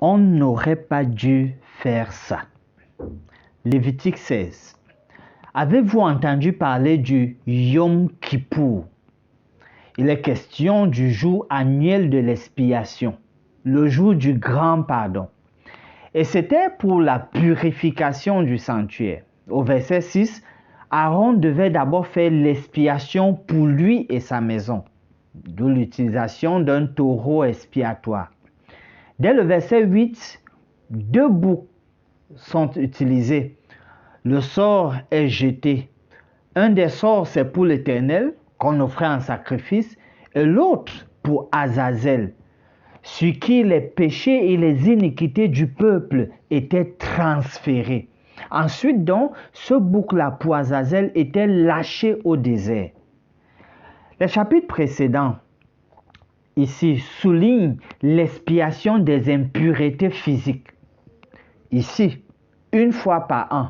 On n'aurait pas dû faire ça. Lévitique 16. Avez-vous entendu parler du Yom Kippour? Il est question du jour annuel de l'expiation, le jour du grand pardon. Et c'était pour la purification du sanctuaire. Au verset 6, Aaron devait d'abord faire l'expiation pour lui et sa maison, d'où l'utilisation d'un taureau expiatoire. Dès le verset 8, 2 boucs sont utilisés. Le sort est jeté. Un des sorts, c'est pour l'Éternel, qu'on offrait en sacrifice, et l'autre pour Azazel, sur qui les péchés et les iniquités du peuple étaient transférés. Ensuite donc, ce bouc-là pour Azazel était lâché au désert. Les chapitres précédents, ici, soulignent l'expiation des impuretés physiques. Ici, une fois par an,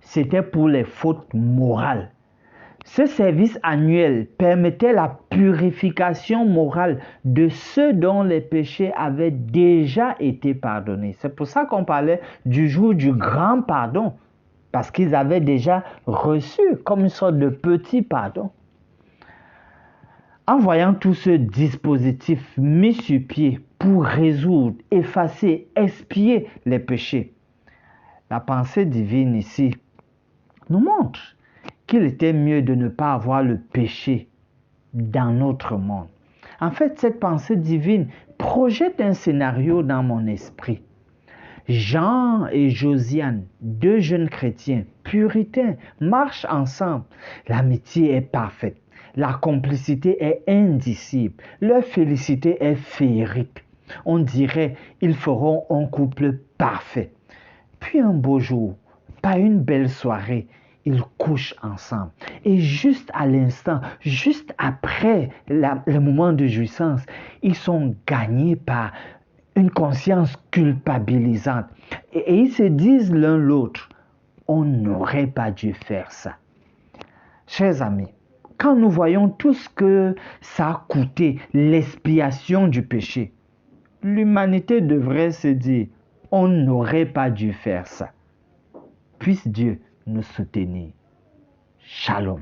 c'était pour les fautes morales. Ce service annuel permettait la purification morale de ceux dont les péchés avaient déjà été pardonnés. C'est pour ça qu'on parlait du jour du grand pardon, parce qu'ils avaient déjà reçu comme une sorte de petit pardon. En voyant tout ce dispositif mis sur pied pour résoudre, effacer, expier les péchés, la pensée divine ici nous montre qu'il était mieux de ne pas avoir le péché dans notre monde. En fait, cette pensée divine projette un scénario dans mon esprit. Jean et Josiane, 2 jeunes chrétiens puritains, marchent ensemble. L'amitié est parfaite. La complicité est indicible. Leur félicité est féerique. On dirait qu'ils feront un couple parfait. Puis un beau jour, pas une belle soirée, ils couchent ensemble. Et juste à l'instant, juste après le moment de jouissance, ils sont gagnés par une conscience culpabilisante. Et ils se disent l'un l'autre, on n'aurait pas dû faire ça. Chers amis, quand nous voyons tout ce que ça a coûté, l'expiation du péché, l'humanité devrait se dire, on n'aurait pas dû faire ça. Puisse Dieu nous soutenir. Shalom.